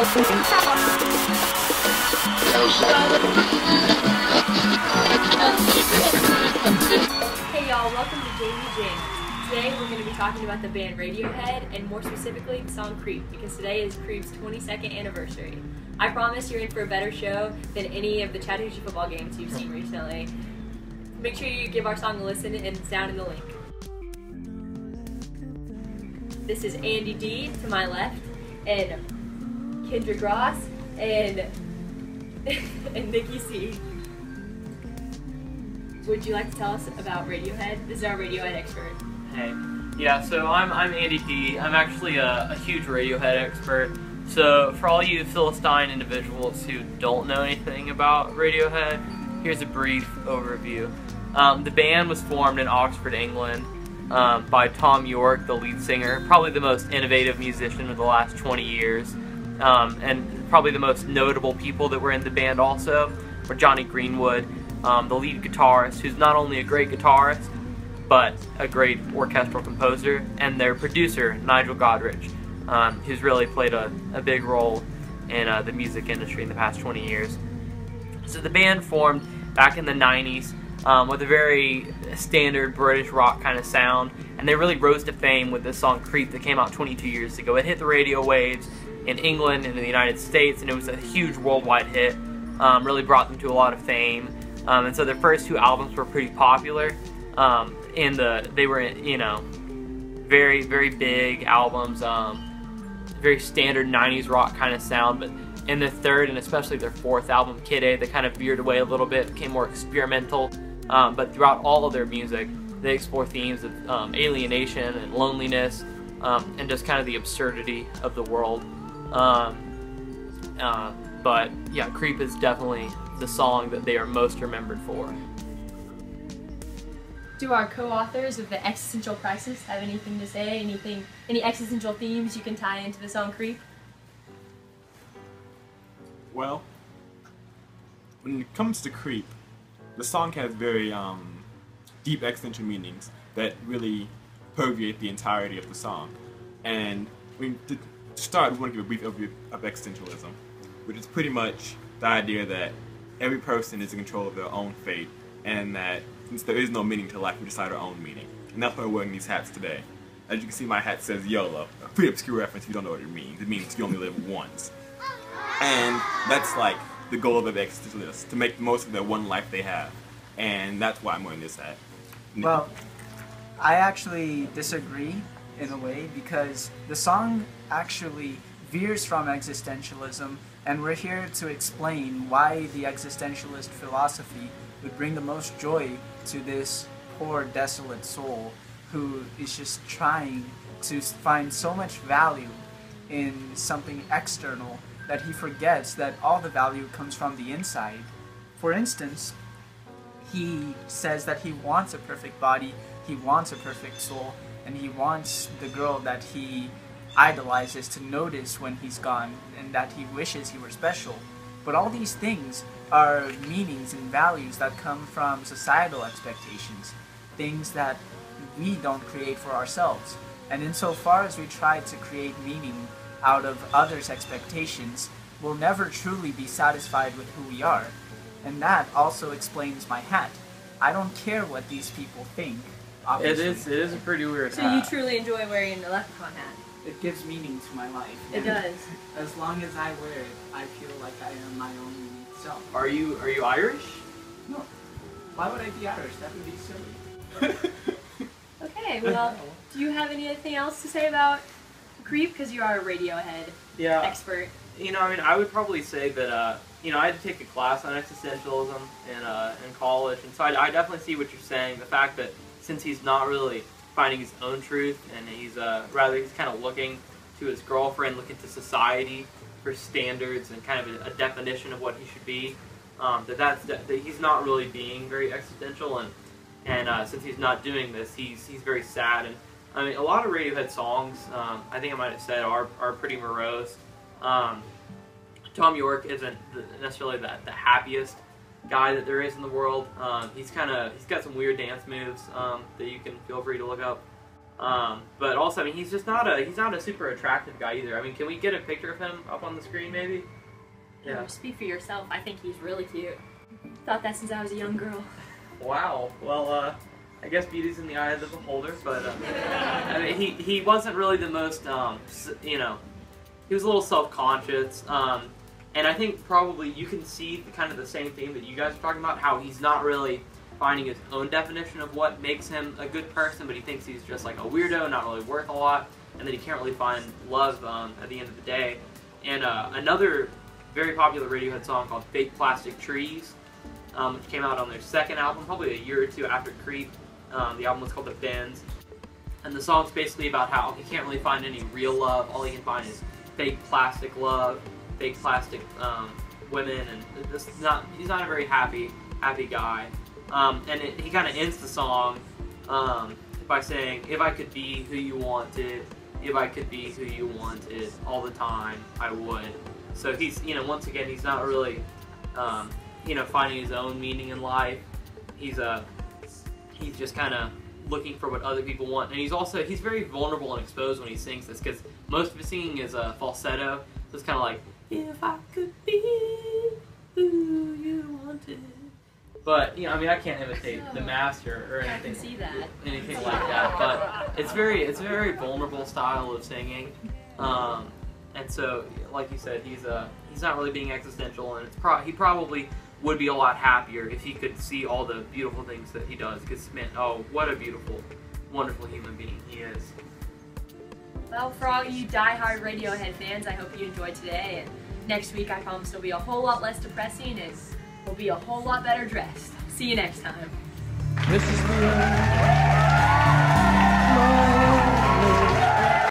Hey y'all, welcome to Jami. Today we're going to be talking about the band Radiohead, and more specifically the song Creep, because today is Creep's 22nd anniversary. I promise you're in for a better show than any of the Chattahoochee football games you've seen recently. Make sure you give our song a listen, and it's down in the link. This is Andy D to my left, and Kendrick Ross, and Nikki C. Would you like to tell us about Radiohead? This is our Radiohead expert. Hey. Yeah, so I'm Andy D. I'm actually a huge Radiohead expert. So for all you Philistine individuals who don't know anything about Radiohead, here's a brief overview. The band was formed in Oxford, England by Tom York, the lead singer, probably the most innovative musician of the last 20 years. And probably the most notable people that were in the band also were Johnny Greenwood, the lead guitarist, who's not only a great guitarist, but a great orchestral composer, and their producer, Nigel Godrich, who's really played a big role in the music industry in the past 20 years. So the band formed back in the 90s with a very standard British rock kind of sound, and they really rose to fame with this song Creep that came out 22 years ago. It hit the radio waves in England and in the United States, and it was a huge worldwide hit. Really brought them to a lot of fame. And so their first two albums were pretty popular. They were, you know, very, very big albums, very standard 90s rock kind of sound. But in their third and especially their fourth album, Kid A, they kind of veered away a little bit, became more experimental. But throughout all of their music, they explore themes of alienation and loneliness, and just kind of the absurdity of the world. But yeah, Creep is definitely the song that they are most remembered for. Do our co-authors of the Existential Crisis have anything to say? Any existential themes you can tie into the song Creep? Well, when it comes to Creep, the song has very deep existential meanings that really permeate the entirety of the song. And to start, we want to give a brief overview of existentialism, which is pretty much the idea that every person is in control of their own fate, and that since there is no meaning to life, we decide our own meaning. And that's why we're wearing these hats today. As you can see, my hat says YOLO, a pretty obscure reference if you don't know what it means. It means you only live once. And that's like the goal of the existentialists, to make the most of the one life they have. And that's why I'm wearing this hat. Well, I actually disagree in a way, because the song actually veers from existentialism, and we're here to explain why the existentialist philosophy would bring the most joy to this poor, desolate soul who is just trying to find so much value in something external that he forgets that all the value comes from the inside. For instance, he says that he wants a perfect body, he wants a perfect soul, and he wants the girl that he idolizes to notice when he's gone, and that he wishes he were special. But all these things are meanings and values that come from societal expectations, things that we don't create for ourselves. And insofar as we try to create meaning out of others' expectations, we'll never truly be satisfied with who we are. And that also explains my hat. I don't care what these people think, obviously. It is a pretty weird So hat. you truly enjoy wearing the leprechaun hat? It gives meaning to my life. It does. As long as I wear it, I feel like I am my own unique self. Are you Irish? No. Why would I be Irish? That would be silly. Okay, well, do you have anything else to say about Creep? Because you are a Radiohead expert. You know, I mean, I would probably say that, you know, I had to take a class on existentialism in college, and so I definitely see what you're saying. The fact that since he's not really finding his own truth, and he's kind of looking to his girlfriend, looking to society for standards and kind of a definition of what he should be, that he's not really being very existential, and since he's not doing this, he's very sad. And I mean, a lot of Radiohead songs, I think I might have said, are pretty morose. Tom York isn't necessarily the happiest guy that there is in the world. He's got some weird dance moves that you can feel free to look up. But also, I mean, he's not a super attractive guy either. I mean, can we get a picture of him up on the screen, maybe? Yeah. Speak for yourself. I think he's really cute. Thought that since I was a young girl. Wow. Well, I guess beauty's in the eye of the beholder, but I mean, he wasn't really the most, you know, he was a little self-conscious, and I think probably you can see kind of the same thing that you guys are talking about, how he's not really finding his own definition of what makes him a good person, but he thinks he's just like a weirdo, not really worth a lot, and that he can't really find love at the end of the day. And another very popular Radiohead song called Fake Plastic Trees, which came out on their second album, probably a year or two after Creep. The album was called The Bends, and the song's basically about how he can't really find any real love. All he can find is fake plastic love, fake plastic women, and he's not a very happy guy. And he kind of ends the song by saying, "If I could be who you wanted, if I could be who you wanted all the time, I would." So he's, you know, once again, he's not really, you know, finding his own meaning in life. He's just kind of looking for what other people want, and he's very vulnerable and exposed when he sings this, because most of his singing is falsetto. So it's kind of like, "If I could be who you wanted." But, you know, I mean, I can't imitate the master or anything. I can see that. Anything like that. But it's a very vulnerable style of singing. And so, like you said, he's not really being existential, and he probably would be a lot happier if he could see all the beautiful things that he does. Because, man, oh, what a beautiful, wonderful human being he is. Well, for all you die-hard Radiohead fans, I hope you enjoyed today. And next week, I promise it'll be a whole lot less depressing, and we'll be a whole lot better dressed. See you next time. This is the end.